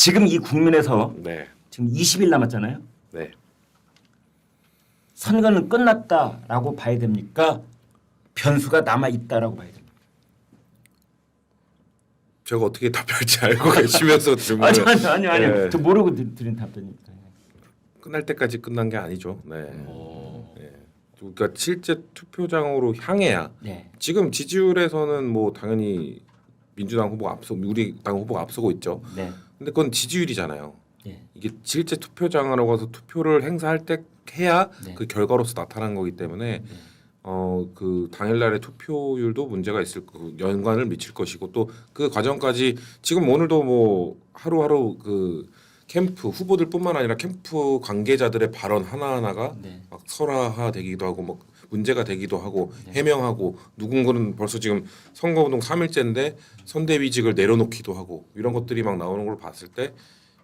지금 이 국면에서 네. 지금 20일 남았잖아요. 네. 선거는 끝났다라고 봐야 됩니까? 변수가 남아 있다라고 봐야 됩니까? 제가 어떻게 답할지 알고 계시면서 질문을 아니. 네. 저 모르고 드린 답변입니다. 끝날 때까지 끝난 게 아니죠. 네. 네. 그러니까 실제 투표장으로 향해야 네. 지금 지지율에서는 뭐 당연히 민주당 후보가 우리 당 후보가 앞서고 있죠. 네. 근데 그건 지지율이잖아요. 네. 이게 실제 투표장으로 가서 투표를 행사할 때 해야 네. 그 결과로서 나타난 거기 때문에 그 당일날의 투표율도 문제가 있을 거 연관을 미칠 것이고 또 그 과정까지 지금 오늘도 뭐 하루하루 그 캠프 후보들뿐만 아니라 캠프 관계자들의 발언 하나하나가 네. 막 설화되기도 하고 막 문제가 되기도 하고 네. 해명하고 누군가는 벌써 지금 선거운동 3일째인데 선대위직을 내려놓기도 하고 이런 것들이 막 나오는 걸 봤을 때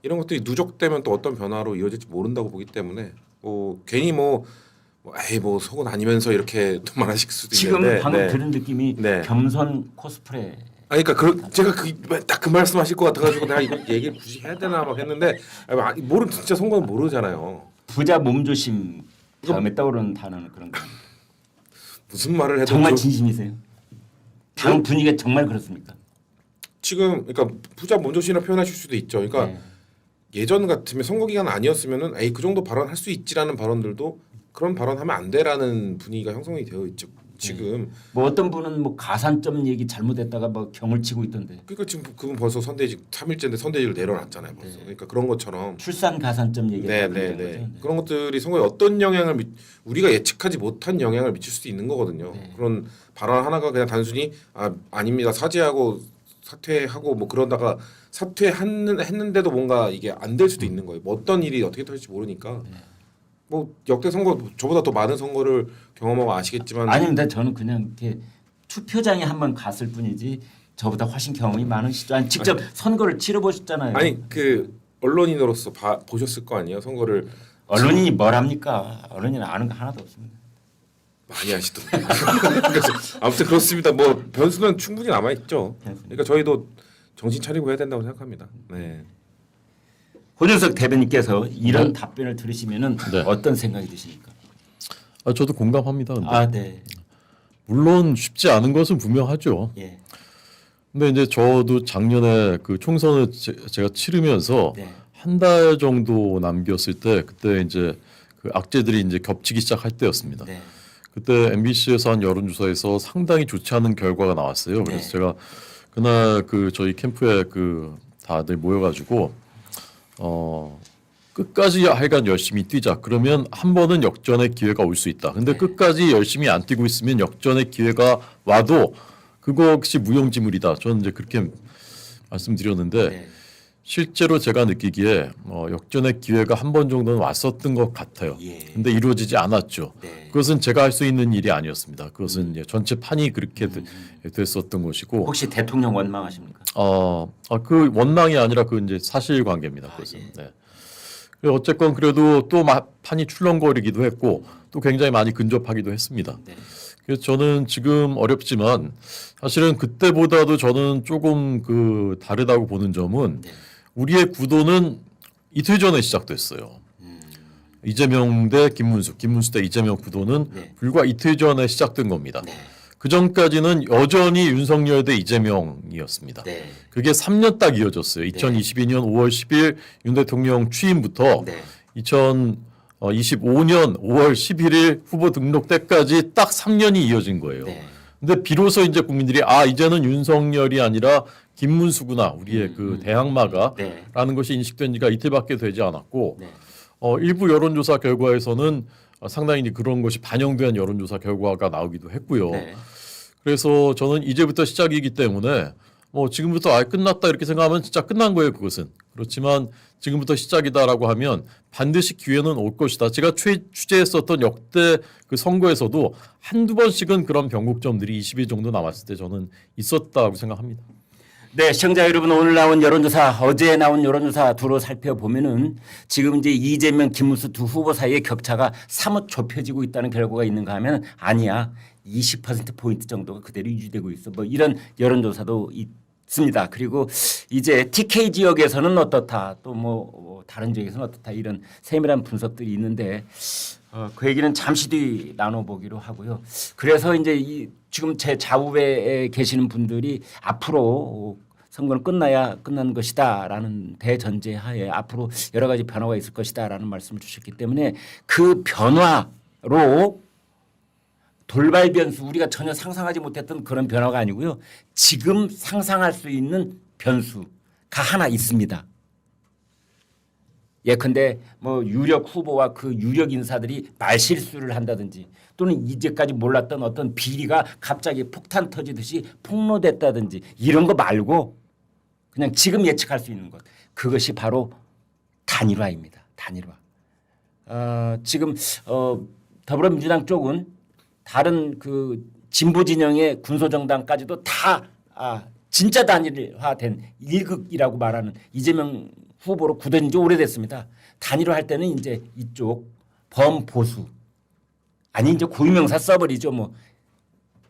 이런 것들이 누적되면 또 어떤 변화로 이어질지 모른다고 보기 때문에 뭐 괜히 뭐 속은 아니면서 이렇게 또 말하실 수도 지금 있는데 방금 들은 느낌이 네. 겸손 코스프레. 아니 그러니까 제가 딱 그 말씀하실 것 같아가지고 내가 이거 얘기를 굳이 해야 되나 막 했는데 진짜 선거는 모르잖아요. 부자 몸조심 다음에 떠오르는 단어는 그런 거. 무슨 말을 해도 정말 진심이세요? 당 분위기가 정말 그렇습니까? 지금 그러니까 부자 몸조심이라 표현하실 수도 있죠. 그러니까 네. 예전 같으면 선거 기간 아니었으면은 그 정도 발언할 수 있지라는 발언들도 그런 발언하면 안 돼라는 분위기가 형성이 되어 있죠. 지금 뭐 어떤 분은 뭐 가산점 얘기 잘못했다가 뭐 경을 치고 있던데. 그러니까 지금 그분 벌써 선대직 3일째인데 선대직을 내려놨잖아요. 벌써. 네. 그러니까 그런 것처럼 출산 가산점 얘기했다는 거죠. 네. 그런 것들이 선거에 어떤 영향을 우리가 예측하지 못한 영향을 미칠 수도 있는 거거든요. 네. 그런 발언 하나가 그냥 단순히 아닙니다 사죄하고 사퇴하고 뭐 그러다가 사퇴했는데도 뭔가 이게 안 될 수도 있는 거예요. 뭐 어떤 일이 어떻게 될지 모르니까. 뭐 역대 선거 저보다 더 많은 선거를 경험하고 아시겠지만 아닙니다. 저는 그냥 이렇게 투표장에 한번 갔을 뿐이지 저보다 훨씬 경험이 많으시죠. 아니, 직접 선거를 치러보셨잖아요. 아니 그 언론인으로서 보셨을 거 아니에요 선거를. 언론인이 뭘 합니까? 언론인은 아는 거 하나도 없습니다. 많이 하시던데. 그래서 아무튼 그렇습니다. 뭐 변수는 충분히 남아 있죠. 그러니까 저희도 정신 차리고 해야 된다고 생각합니다. 네. 호준석 대변인께서 이런 답변을 들으시면은 네. 어떤 생각이 드십니까? 저도 공감합니다. 근데. 네. 물론 쉽지 않은 것은 분명하죠. 예. 근데 이제 저도 작년에 그 총선을 제가 치르면서 네. 한 달 정도 남겼을 때 그때 이제 그 악재들이 이제 겹치기 시작할 때였습니다. 네. 그때 MBC에서 한 여론조사에서 상당히 좋지 않은 결과가 나왔어요. 그래서 네. 제가 그날 그 저희 캠프에 그 다들 모여가지고 끝까지 하여간 열심히 뛰자. 그러면 한 번은 역전의 기회가 올 수 있다. 근데 네. 끝까지 열심히 안 뛰고 있으면 역전의 기회가 와도 그것이 무용지물이다. 저는 이제 그렇게 말씀드렸는데 네. 실제로 제가 느끼기에 역전의 기회가 한 번 정도는 왔었던 것 같아요. 예. 근데 이루어지지 않았죠. 네. 그것은 제가 할 수 있는 일이 아니었습니다. 그것은 이제 전체 판이 그렇게 됐었던 것이고 혹시 대통령 원망하십니까? 그 원망이 아니라 그 이제 사실관계입니다. 그것은. 예. 네. 어쨌건 그래도 또 판이 출렁거리기도 했고 또 굉장히 많이 근접하기도 했습니다. 네. 그래서 저는 지금 어렵지만 사실은 그때보다도 저는 조금 그 다르다고 보는 점은 네. 우리의 구도는 이틀 전에 시작됐어요. 이재명 대 김문수, 김문수 대 이재명 구도는 네. 불과 이틀 전에 시작된 겁니다. 네. 그 전까지는 여전히 윤석열 대 이재명이었습니다. 네. 그게 3년 딱 이어졌어요. 2022년 5월 10일 윤 대통령 취임부터 네. 2025년 5월 11일 후보 등록 때까지 딱 3년이 이어진 거예요. 네. 근데 비로소 이제 국민들이 이제는 윤석열이 아니라 김문수구나 우리의 그 대항마가라는 네. 것이 인식된 지가 이틀밖에 되지 않았고 네. 일부 여론조사 결과에서는 상당히 이제 그런 것이 반영된 여론조사 결과가 나오기도 했고요. 네. 그래서 저는 이제부터 시작이기 때문에 지금부터 끝났다 이렇게 생각하면 진짜 끝난 거예요. 그것은. 그렇지만 지금부터 시작이다라고 하면 반드시 기회는 올 것이다. 제가 취재했었던 역대 그 선거에서도 한두 번씩은 그런 변곡점들이 20일 정도 남았을 때 저는 있었다고 생각합니다. 네, 시청자 여러분, 오늘 나온 여론조사, 어제 나온 여론조사 두루 살펴보면은 지금 이제 이재명, 김문수 두 후보 사이의 격차가 사뭇 좁혀지고 있다는 결과가 있는가 하면 아니야. 20% 포인트 정도가 그대로 유지되고 있어. 뭐 이런 여론조사도 습니다. 그리고 이제 TK 지역에서는 어떻다, 또 뭐 다른 지역에서는 어떻다, 이런 세밀한 분석들이 있는데 그 얘기는 잠시 뒤 나눠보기로 하고요. 그래서 이제 지금 제 좌우에 계시는 분들이 앞으로 선거는 끝나야 끝난 것이다라는 대전제하에 앞으로 여러 가지 변화가 있을 것이다라는 말씀을 주셨기 때문에 그 변화로 돌발 변수, 우리가 전혀 상상하지 못했던 그런 변화가 아니고요. 지금 상상할 수 있는 변수가 하나 있습니다. 예컨대 뭐 유력 후보와 그 유력 인사들이 말실수를 한다든지 또는 이제까지 몰랐던 어떤 비리가 갑자기 폭탄 터지듯이 폭로됐다든지 이런 거 말고 그냥 지금 예측할 수 있는 것, 그것이 바로 단일화입니다. 단일화. 지금 더불어민주당 쪽은 다른 그 진보 진영의 군소정당까지도 다 진짜 단일화된 일극이라고 말하는 이재명 후보로 굳어진 지 오래됐습니다. 단일화할 때는 이제 이쪽 범보수 아니 이제 고유명사 써버리죠. 뭐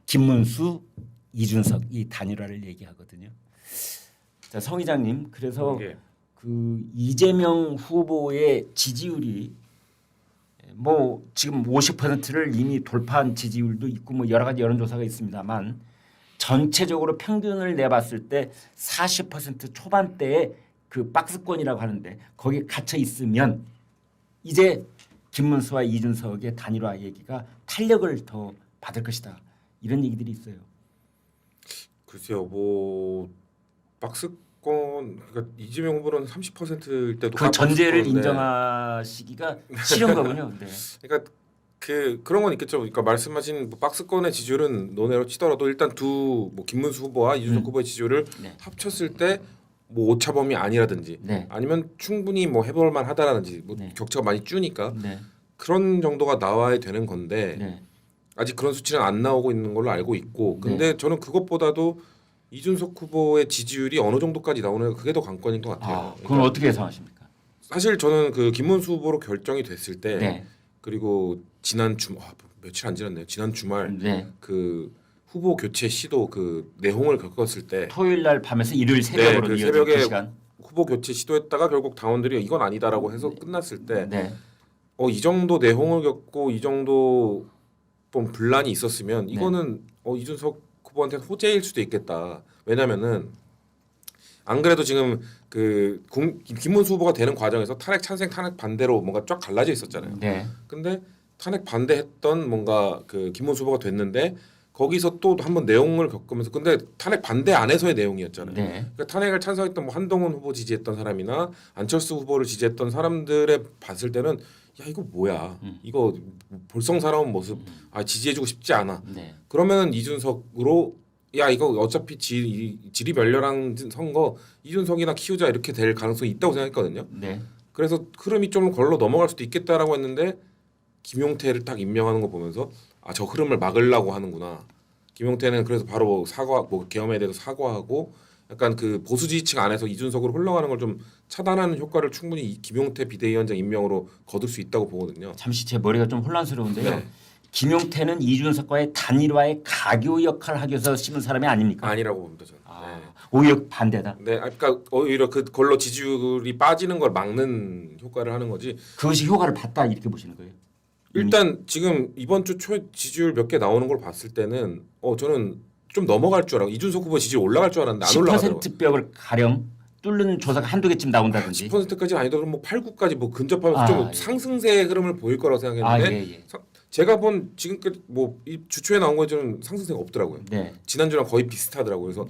김문수, 이준석 이 단일화를 얘기하거든요. 자, 성 의장님, 그래서 예. 그 이재명 후보의 지지율이 뭐 지금 50%를 이미 돌파한 지지율도 있고 뭐 여러 가지 여론조사가 있습니다만 전체적으로 평균을 내봤을 때 40% 초반대의 그 박스권이라고 하는데 거기에 갇혀 있으면 이제 김문수와 이준석의 단일화 얘기가 탄력을 더 받을 것이다, 이런 얘기들이 있어요. 글쎄요, 뭐 박스권, 그러니까 이재명 후보는 30%일 때도 그 전제를 박스권인데, 인정하시기가 싫은 거군요. 네. 그러니까 그런 건 있겠죠. 그러니까 말씀하신 뭐 박스권의 지지율은 논외로 치더라도 일단 뭐 김문수 후보와 이준석 후보의 지지율을 네. 합쳤을 때 뭐 오차범위 아니라든지 네. 아니면 충분히 뭐 해볼 만하다라든지 뭐 네. 격차가 많이 주니까 네. 그런 정도가 나와야 되는 건데 네. 아직 그런 수치는 안 나오고 있는 걸로 알고 있고, 근데 저는 그것보다도 이준석 후보의 지지율이 어느 정도까지 나오는 그게 더 관건인 것 같아요. 그건 어떻게 예상하십니까? 사실 저는 그 김문수 후보로 결정이 됐을 때 네. 그리고 지난 며칠 안 지났네요. 지난 주말 네. 그 후보 교체 시도 그 내홍을 겪었을 때 토요일 날 밤에서 일요일 새벽으로 그 이어진 새벽에 그 시간. 후보 교체 시도했다가 결국 당원들이 이건 아니다라고 해서 끝났을 때 네. 이 정도 내홍을 겪고 이 정도 좀 분란이 있었으면 이거는 이준석 후보한테 호재일 수도 있겠다. 왜냐면은 안 그래도 지금 그 김문수 후보가 되는 과정에서 탄핵 찬성 탄핵 반대로 뭔가 쫙 갈라져 있었잖아요. 네. 근데 탄핵 반대했던 뭔가 그 김문수 후보가 됐는데 거기서 또 한번 내용을 겪으면서, 근데 탄핵 반대 안에서의 내용이었잖아요. 네. 그러니까 탄핵을 찬성했던 뭐 한동훈 후보 지지했던 사람이나 안철수 후보를 지지했던 사람들의 봤을 때는 야 이거 뭐야, 이거 볼썽사나운 모습, 지지해주고 싶지 않아. 네. 그러면 이준석으로 야 이거 어차피 지리멸렬한 선거 이준석이나 키우자 이렇게 될 가능성이 있다고 생각했거든요. 네. 그래서 흐름이 좀 걸러 넘어갈 수도 있겠다라고 했는데 김용태를 딱 임명하는 거 보면서 저 흐름을 막으려고 하는구나. 김용태는 그래서 바로 계엄에 대해서 사과하고 약간 그 보수 지지층 안에서 이준석으로 흘러가는 걸 좀 차단하는 효과를 충분히 이 김용태 비대위원장 임명으로 거둘 수 있다고 보거든요. 잠시 제 머리가 좀 혼란스러운데요. 네. 김용태는 이준석과의 단일화의 가교 역할을 하기 위해서 심은 사람이 아닙니까? 아니라고 봅니다 저는. 오히려 반대다. 네, 그러니까 오히려 그걸로 지지율이 빠지는 걸 막는 효과를 하는 거지. 그것이 효과를 봤다 이렇게 보시는 거예요? 일단 지금 이번 주 초에 지지율 몇 개 나오는 걸 봤을 때는 저는 좀 넘어갈 줄 알고 이준석 후보 지지율 올라갈 줄 알았는데 안 올라가더라고요. 10%벽을 가령 뚫는 조사가 한두 개쯤 나온다든지. 10%까지는 아니더라도 뭐 8, 9까지 뭐 근접하면서 좀 예. 상승세의 흐름을 보일 거라고 생각했는데 예. 제가 본 지금까지 뭐 이 주초에 나온 거에 저는 상승세가 없더라고요. 네. 지난주랑 거의 비슷하더라고요. 그래서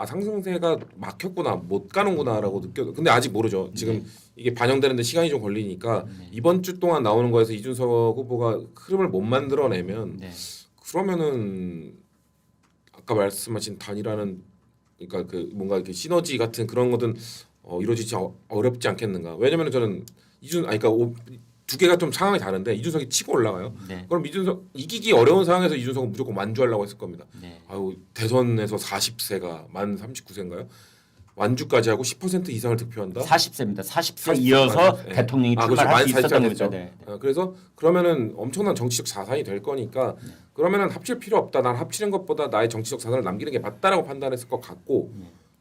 상승세가 막혔구나, 못 가는구나라고 근데 아직 모르죠. 지금 이게 반영되는데 시간이 좀 걸리니까 이번 주 동안 나오는 거에서 이준석 후보가 흐름을 못 만들어내면 그러면은 아까 말씀하신 단일화는 그러니까 그 뭔가 이렇게 시너지 같은 그런 것은 이루어지지 어렵지 않겠는가. 왜냐면 저는 그러니까 두 개가 좀 상황이 다른데 이준석이 치고 올라가요. 네. 그럼 이준석 이기기 어려운 상황에서 이준석은 무조건 완주하려고 했을 겁니다. 네. 대선에서 40세가 만 39세인가요? 완주까지 하고 10% 이상을 득표한다. 40세입니다. 40세 이어서 네. 대통령이 그렇죠. 출마할 수 만 40 있었던 됐죠. 겁니다. 네. 그래서 그러면은 엄청난 정치적 자산이 될 거니까 그러면은 합칠 필요 없다. 난 합치는 것보다 나의 정치적 자산을 남기는 게 맞다라고 판단했을 것 같고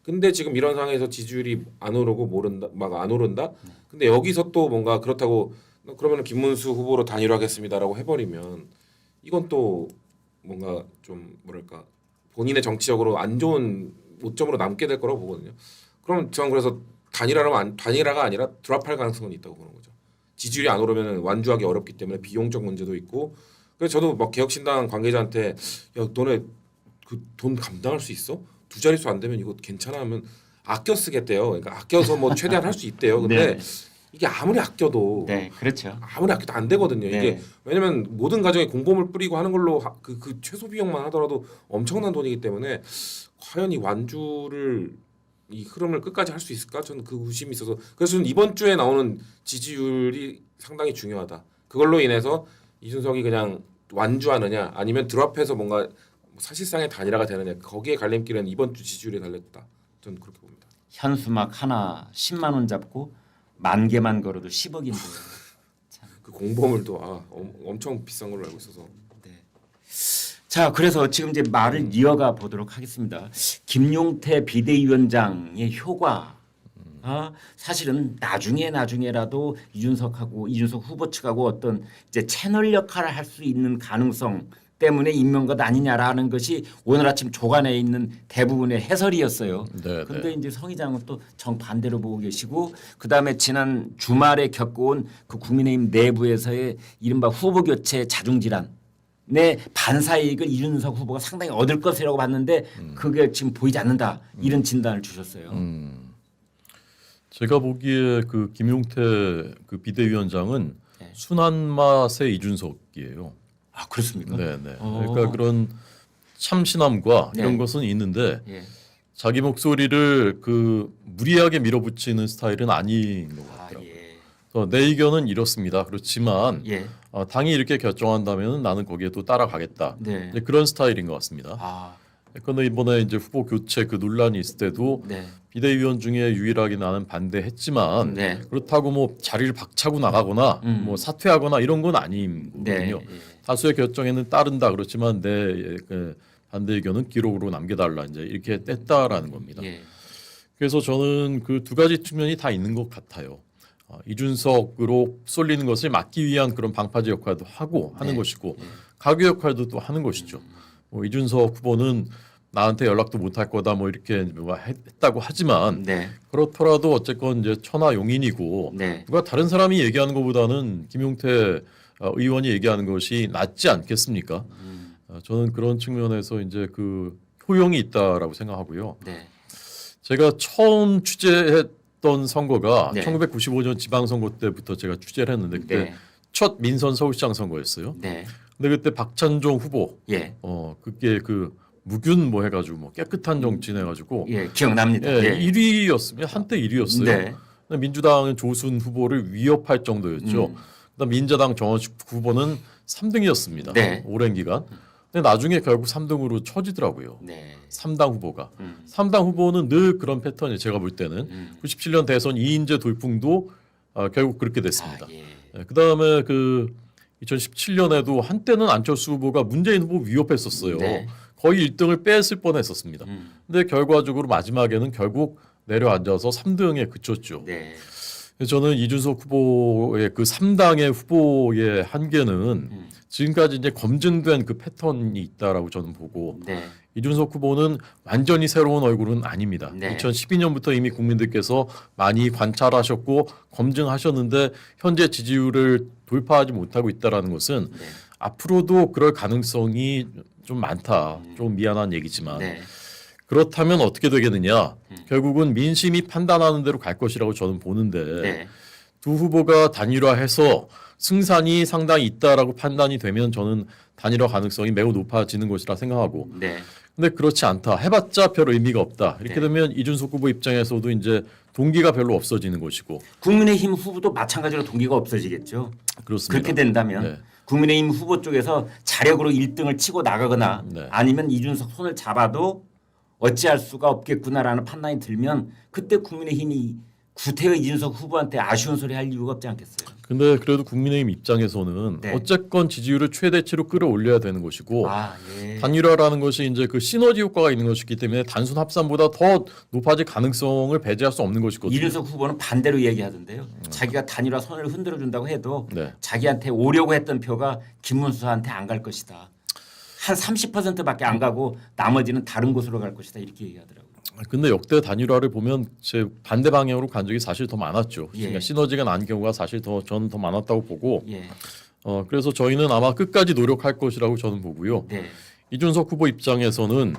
근데 지금 이런 상황에서 지지율이 안 오르고 모른다, 막 안 오른다. 근데 여기서 또 뭔가 그렇다고 그러면 김문수 후보로 단일화하겠습니다라고 해버리면 이건 또 뭔가 좀 뭐랄까 본인의 정치적으로 안 좋은 오점으로 남게 될 거라고 보거든요. 그럼 저는 그래서 단일화가 아니라 드랍할 가능성은 있다고 보는 거죠. 지지율이 안 오르면 완주하기 어렵기 때문에 비용적 문제도 있고. 그래서 저도 막 개혁신당 관계자한테 야 너네 그 돈 감당할 수 있어? 두 자릿수 안 되면 이거 괜찮아 하면 아껴 쓰겠대요. 그러니까 아껴서 뭐 최대한 할 수 있대요. 근데 네. 이게 아무리 아껴도 네, 그렇죠. 아무리 아껴도 안 되거든요. 네. 이게 왜냐면 모든 가정에 공범을 뿌리고 하는 걸로 그 최소 비용만 하더라도 엄청난 돈이기 때문에 과연 이 완주를 이 흐름을 끝까지 할 수 있을까? 저는 그 의심이 있어서 그래서 저는 이번 주에 나오는 지지율이 상당히 중요하다. 그걸로 인해서 이준석이 그냥 완주하느냐 아니면 드랍해서 뭔가 사실상의 단일화가 되느냐 거기에 갈림길은 이번 주 지지율에 달렸다. 저는 그렇게 봅니다. 현수막 하나 10만 원 잡고 10,000개만 걸어도 10억인데. 그 공범을도 엄청 비싼 걸로 알고 있어서 네. 자, 그래서 지금 이제 말을 이어가 보도록 하겠습니다. 김용태 비대위원장의 효과. 사실은 나중에라도 이준석 후보 측하고 어떤 이제 채널 역할을 할 수 있는 가능성 때문에 임명 것 아니냐라는 것이 오늘 아침 조간에 있는 대부분의 해설이었어요. 네, 그런데 이제 성 의장은 또 정반대로 보고 계시고 그다음에 지난 주말에 겪어온 그 국민의힘 내부에서의 이른바 후보 교체 자중질환 내 반사이익을 이준석 후보가 상당히 얻을 것이라고 봤는데 그게 지금 보이지 않는다 이런 진단을 주셨어요. 제가 보기에 그 김용태 그 비대위원장은 네. 순한 맛의 이준석이에요. 아, 그렇습니까? 네네. 그러니까 그런 참신함과 네. 이런 것은 있는데 예. 자기 목소리를 그 무리하게 밀어붙이는 스타일은 아닌 것 아, 같더라고요. 예. 그래서 내 의견은 이렇습니다. 그렇지만 예. 당이 이렇게 결정한다면 나는 거기에 또 따라가겠다. 네. 이제 그런 스타일인 것 같습니다. 아, 그런데 이번에 이제 후보 교체 그 논란이 있을 때도 네. 비대위원 중에 유일하게 나는 반대했지만 네. 그렇다고 뭐 자리를 박차고 나가거나 뭐 사퇴하거나 이런 건 아니거든요. 네. 예. 다수의 결정에는 따른다 그렇지만 내 그 반대 의견은 기록으로 남겨달라 이제 이렇게 뗐다라는 겁니다. 예. 그래서 저는 그 두 가지 측면이 다 있는 것 같아요. 이준석으로 쏠리는 것을 막기 위한 그런 방파제 역할도 하고 하는 네. 것이고 가교 역할도 또 하는 것이죠. 뭐 이준석 후보는 나한테 연락도 못할 거다 뭐 이렇게 뭐 했다고 하지만 네. 그렇더라도 어쨌건 이제 천하 용인이고 네. 누가 다른 사람이 얘기하는 것보다는 김용태 의원이 얘기하는 것이 낫지 않겠습니까? 저는 그런 측면에서 이제 그 효용이 있다라고 생각하고요. 네. 제가 처음 취재했던 선거가 네. 1995년 지방선거 때부터 제가 취재를 했는데 그때 네. 첫 민선 서울시장 선거였어요. 네. 근데 그때 박찬종 후보 예. 그게 그 무균 뭐 해가지고 뭐 깨끗한 정치인 해가지고 예, 기억납니다. 예, 예. 1위였으면 한때 1위였어요. 네. 민주당은 조순 후보를 위협할 정도였죠. 그다음 민자당 정원식 후보는 3등이었습니다. 네. 오랜 기간. 근데 나중에 결국 3등으로 처지더라고요. 네. 3당 후보가. 3당 후보는 늘 그런 패턴이 제가 볼 때는 97년 대선 이인재 돌풍도 결국 그렇게 됐습니다. 아, 예. 그다음에 그 2017년에도 한때는 안철수 후보가 문재인 후보 위협했었어요. 네. 거의 1등을 뺐을 뻔했었습니다. 근데 결과적으로 마지막에는 결국 내려앉아서 3등에 그쳤죠. 네. 그래서 저는 이준석 후보의 그 3당의 후보의 한계는 지금까지 이제 검증된 그 패턴이 있다라고 저는 보고 네. 이준석 후보는 완전히 새로운 얼굴은 아닙니다. 네. 2012년부터 이미 국민들께서 많이 관찰하셨고 검증하셨는데 현재 지지율을 돌파하지 못하고 있다라는 것은 네. 앞으로도 그럴 가능성이 좀 많다. 좀 미안한 얘기지만 네. 그렇다면 어떻게 되겠느냐? 결국은 민심이 판단하는 대로 갈 것이라고 저는 보는데 네. 두 후보가 단일화해서 승산이 상당히 있다라고 판단이 되면 저는 단일화 가능성이 매우 높아지는 것이라 생각하고 네. 근데 그렇지 않다. 해봤자 별 의미가 없다. 이렇게 네. 되면 이준석 후보 입장에서도 이제 동기가 별로 없어지는 것이고 국민의힘 후보도 마찬가지로 동기가 없어지겠죠. 그렇습니다. 그렇게 된다면 네. 국민의힘 후보 쪽에서 자력으로 1등을 치고 나가거나 네. 아니면 이준석 손을 잡아도 어찌할 수가 없겠구나라는 판단이 들면 그때 국민의힘이 구태의 이준석 후보한테 아쉬운 소리 할 이유가 없지 않겠어요? 근데 그래도 국민의힘 입장에서는 네. 어쨌건 지지율을 최대치로 끌어올려야 되는 것이고 아, 예. 단일화라는 것이 이제 그 시너지 효과가 있는 것이기 때문에 단순 합산보다 더 높아질 가능성을 배제할 수 없는 것이거든요. 이준석 후보는 반대로 얘기하던데요. 자기가 단일화 손을 흔들어 준다고 해도 네. 자기한테 오려고 했던 표가 김문수한테 안 갈 것이다. 한 30%밖에 안 가고 나머지는 다른 곳으로 갈 것이다. 이렇게 얘기하더라고요. 근데 역대 단일화를 보면 제 반대 방향으로 간 적이 사실 더 많았죠. 예. 그러니까 시너지가 난 경우가 사실 저는 더 많았다고 보고 예. 그래서 저희는 아마 끝까지 노력할 것이라고 저는 보고요. 네. 이준석 후보 입장에서는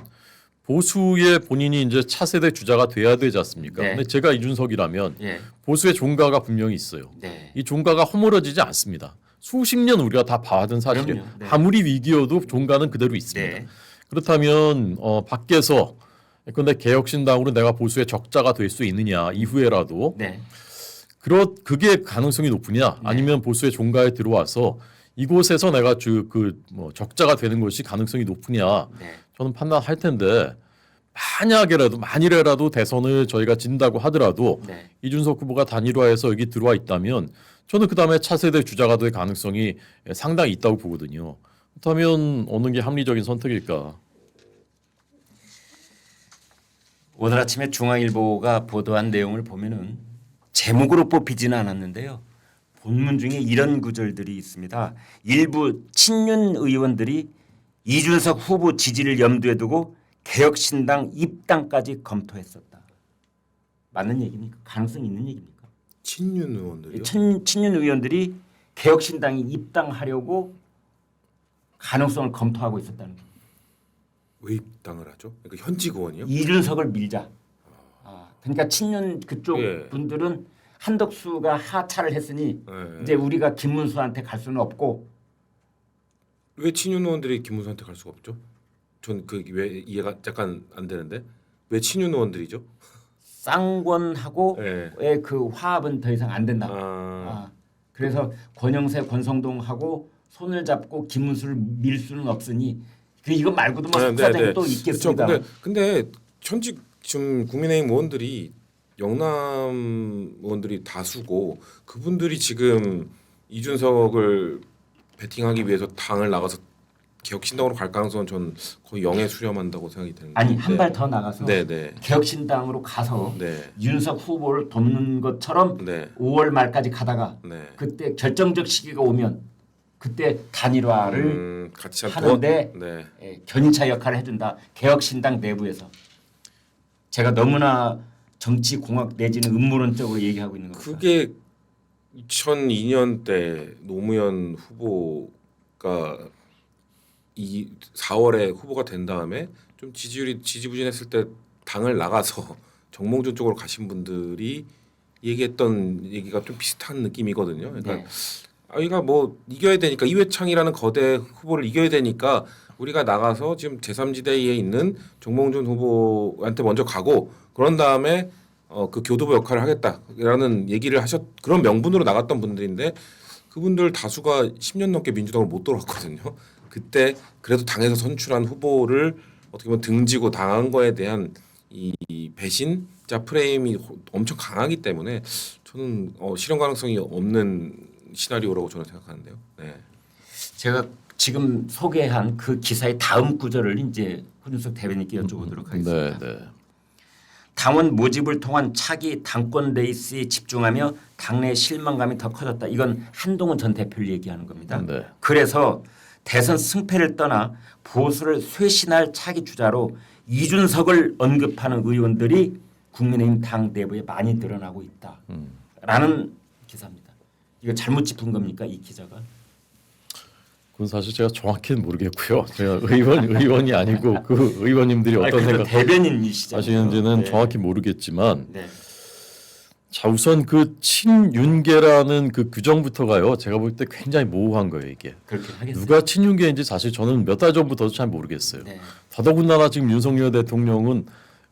보수의 본인이 이제 차세대 주자가 돼야 되지 않습니까? 네. 근데 제가 이준석이라면 예. 보수의 종가가 분명히 있어요. 네. 이 종가가 허물어지지 않습니다. 수십 년 우리가 다 봐왔던 사실이에요. 그럼요. 네. 아무리 위기여도 종가는 그대로 있습니다. 네. 그렇다면 밖에서 근데 개혁신당으로 내가 보수의 적자가 될 수 있느냐 이후에라도 네. 그게 가능성이 높으냐 아니면 보수의 종가에 들어와서 이곳에서 내가 적자가 되는 것이 가능성이 높으냐 네. 저는 판단할 텐데 만일이라도 대선을 저희가 진다고 하더라도 네. 이준석 후보가 단일화해서 여기 들어와 있다면 저는 그 다음에 차세대 주자가 될 가능성이 상당히 있다고 보거든요. 그렇다면 어느 게 합리적인 선택일까? 오늘 아침에 중앙일보가 보도한 내용을 보면은 제목으로 뽑히지는 않았는데요. 본문 중에 이런 구절들이 있습니다. 일부 친윤 의원들이 이준석 후보 지지를 염두에 두고 개혁신당 입당까지 검토했었다. 맞는 얘기입니까? 가능성이 있는 얘기입니까? 친윤 의원들이요? 친윤 의원들이 개혁신당이 입당하려고 가능성을 검토하고 있었다는 겁니다. 왜 입당을 하죠? 그러니까 현직 의원이요? 이준석을 밀자. 그러니까 친윤 그쪽 예. 분들은 한덕수가 하차를 했으니 예. 이제 우리가 김문수한테 갈 수는 없고 왜 친윤 의원들이 김문수한테 갈 수가 없죠? 전 그 왜 이해가 약간 안 되는데 왜 친윤 의원들이죠? 쌍권하고의 예. 그 화합은 더 이상 안 된다. 그래서 권영세, 권성동하고 손을 잡고 김문수를 밀 수는 없으니 이거 말고도 뭐 속사정이 또 있겠습니다. 근데 현직 지금 국민의힘 의원들이 영남 의원들이 다수고 그분들이 지금 이준석을 배팅하기 위해서 당을 나가서 개혁신당으로 갈 가능성은 전 거의 0에 수렴한다고 생각이 되는데. 아니 한 발 더 나가서 네네. 개혁신당으로 가서 네. 윤석 후보를 돕는 것처럼 네. 5월 말까지 가다가 네. 그때 결정적 시기가 오면 그때 단일화를 같이 하는데 네. 견인차 역할을 해준다. 개혁신당 내부에서 제가 너무나 정치 공학 내지는 음모론적으로 얘기하고 있는 겁니다. 그게 2002년 때 노무현 후보가 이 4월에 후보가 된 다음에 좀 지지율이 지지부진했을 때 당을 나가서 정몽준 쪽으로 가신 분들이 얘기했던 얘기가 좀 비슷한 느낌이거든요. 그러니까 네. 아이가 뭐 이겨야 되니까 이회창이라는 거대 후보를 이겨야 되니까 우리가 나가서 지금 제3지대에 있는 정몽준 후보한테 먼저 가고 그런 다음에 그 교도부 역할을 하겠다라는 얘기를 그런 명분으로 나갔던 분들인데 그분들 다수가 10년 넘게 민주당을 못 돌아왔거든요. 그때 그래도 당에서 선출한 후보를 어떻게 보면 등지고 당한 거에 대한 이 배신자 프레임이 엄청 강하기 때문에 저는 실현 가능성이 없는 시나리오라고 저는 생각하는데요. 네. 제가 지금 소개한 그 기사의 다음 구절을 이제 손준석 대변인께 여쭤보도록 하겠습니다. 네. 당원 모집을 통한 차기 당권 레이스에 집중하며 당내 실망감이 더 커졌다. 이건 한동훈 전 대표를 얘기하는 겁니다. 네. 그래서 대선 승패를 떠나 보수를 쇄신할 차기 주자로 이준석을 언급하는 의원들이 국민의힘 당 내부에 많이 늘어나고 있다라는 기사입니다. 이거 잘못 짚은 겁니까 이 기자가? 그건 사실 제가 정확히는 모르겠고요. 제가 의원이 아니고 그 의원님들이 어떤 생각 대변인이시잖아요. 하시는지는 네. 정확히 모르겠지만 네. 자 우선 그 친윤계라는 그 규정부터가요. 제가 볼 때 굉장히 모호한 거예요 이게. 그렇게 하겠어요. 누가 친윤계인지 사실 저는 몇 달 전부터도 잘 모르겠어요. 네. 더더군다나 지금 윤석열 대통령은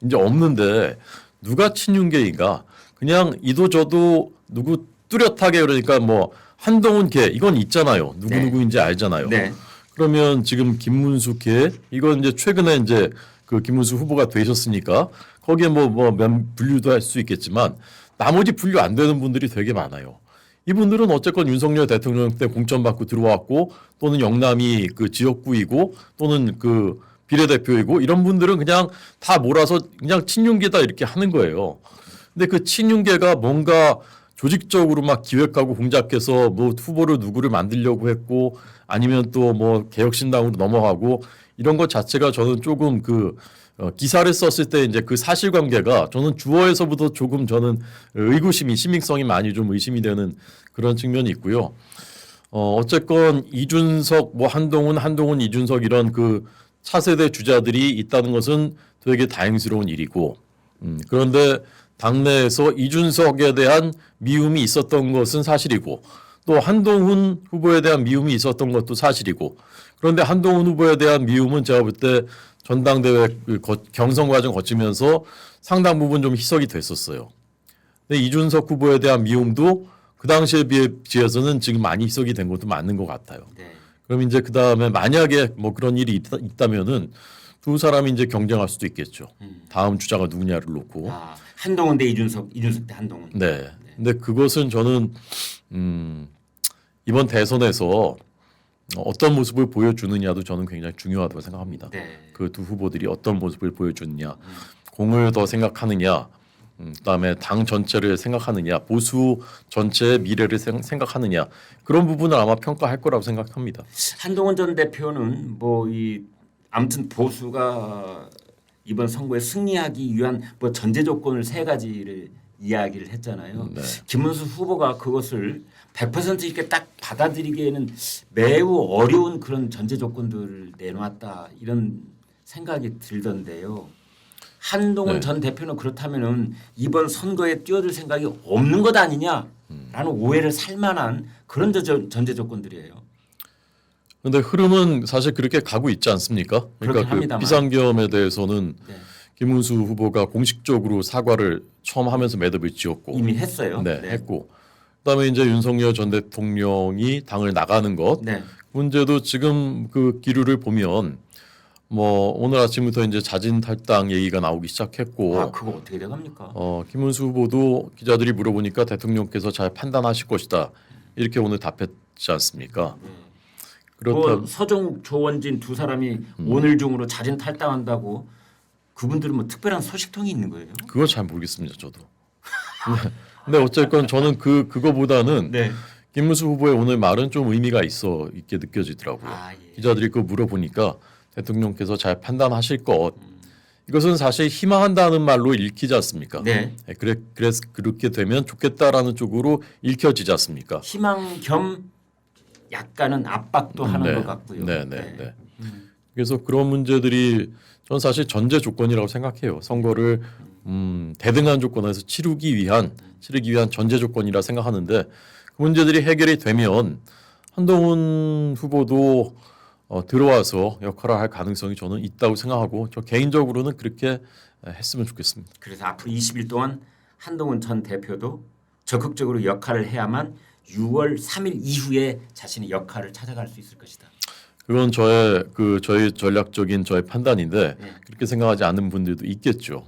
이제 없는데 누가 친윤계인가? 그냥 이도저도 누구 뚜렷하게 그러니까 뭐 한동훈 계 이건 있잖아요. 누구인지 알잖아요. 네. 그러면 지금 김문수 계 이건 이제 최근에 이제 그 김문수 후보가 되셨으니까 거기에 뭐 분류도 할 수 있겠지만 나머지 분류 안 되는 분들이 되게 많아요. 이분들은 어쨌건 윤석열 대통령 때 공천받고 들어왔고 또는 영남이 그 지역구이고 또는 그 비례대표이고 이런 분들은 그냥 다 몰아서 그냥 친윤계다 이렇게 하는 거예요. 근데 그 친윤계가 뭔가 조직적으로 막 기획하고 공작해서 뭐 후보를 누구를 만들려고 했고 아니면 또 뭐 개혁신당으로 넘어가고 이런 것 자체가 저는 조금 그 기사를 썼을 때 이제 그 사실관계가 저는 주어에서부터 조금 저는 의구심이 신빙성이 많이 좀 의심이 되는 그런 측면이 있고요. 어쨌건 이준석 뭐 한동훈 이준석 이런 그 차세대 주자들이 있다는 것은 되게 다행스러운 일이고 그런데 당내에서 이준석에 대한 미움이 있었던 것은 사실이고 또 한동훈 후보에 대한 미움이 있었던 것도 사실이고 그런데 한동훈 후보에 대한 미움은 제가 볼 때 전당대회 경선 과정 거치면서 상당 부분 좀 희석이 됐었어요. 근데 이준석 후보에 대한 미움도 그 당시에 비해서는 지금 많이 희석이 된 것도 맞는 것 같아요. 네. 그럼 그럼 이제 그 다음에 만약에 뭐 그런 일이 있다면은 두 사람이 이제 경쟁할 수도 있겠죠. 다음 주자가 누구냐를 놓고. 한동훈 대 이준석 대 한동훈. 네. 근데 그것은 저는 이번 대선에서 어떤 모습을 보여주느냐도 저는 굉장히 중요하다고 생각합니다. 네. 그 두 후보들이 어떤 모습을 보여주느냐, 공을 더 생각하느냐, 그다음에 당 전체를 생각하느냐, 보수 전체의 미래를 생각하느냐 그런 부분을 아마 평가할 거라고 생각합니다. 한동훈 전 대표는 뭐 이 아무튼 보수가 이번 선거에 승리하기 위한 뭐 전제 조건을 세 가지를 이야기를 했잖아요. 네. 김문수 후보가 그것을 100% 이렇게 딱 받아들이기에는 매우 어려운 그런 전제 조건들을 내놓았다 이런 생각이 들던데요. 한동훈 네. 전 대표는 그렇다면은 이번 선거에 뛰어들 생각이 없는 것 아니냐라는 오해를 살 만한 그런 전제 조건들이에요. 그런데 흐름은 사실 그렇게 가고 있지 않습니까? 그러니까 그 합니다만. 비상계엄에 대해서는 네. 김문수 후보가 공식적으로 사과를 처음 하면서 매듭을 지었고 이미 했어요. 네, 했고 그다음에 이제 윤석열 전 대통령이 당을 나가는 것 네. 문제도 지금 그 기류를 보면 뭐 오늘 아침부터 이제 자진 탈당 얘기가 나오기 시작했고 그거 어떻게 돼갑니까? 김문수 후보도 기자들이 물어보니까 대통령께서 잘 판단하실 것이다 이렇게 오늘 답했지 않습니까? 뭐 서종욱 조원진 두 사람이 오늘 중으로 자진 탈당한다고 그분들은 뭐 특별한 소식통이 있는 거예요? 그거 잘 모르겠습니다 저도. 근데 어쨌건 저는 그거보다는 네. 김문수 후보의 오늘 말은 좀 의미가 있게 느껴지더라고요. 예. 기자들이 그거 물어보니까 대통령께서 잘 판단하실 것. 이것은 사실 희망한다는 말로 읽히지 않습니까? 네. 그래서 그렇게 되면 좋겠다라는 쪽으로 읽혀지지 않습니까? 희망 겸 약간은 압박도 하는 것 같고요. 네. 그래서 그런 문제들이 저는 사실 전제 조건이라고 생각해요. 선거를 대등한 조건에서 치르기 위한 전제 조건이라 생각하는데 그 문제들이 해결이 되면 한동훈 후보도 들어와서 역할을 할 가능성이 저는 있다고 생각하고 저 개인적으로는 그렇게 했으면 좋겠습니다. 그래서 앞으로 20일 동안 한동훈 전 대표도 적극적으로 역할을 해야만 6월 3일 이후에 자신의 역할을 찾아갈 수 있을 것이다. 그건 저희 전략적인 저의 판단인데 그렇게 생각하지 않는 분들도 있겠죠.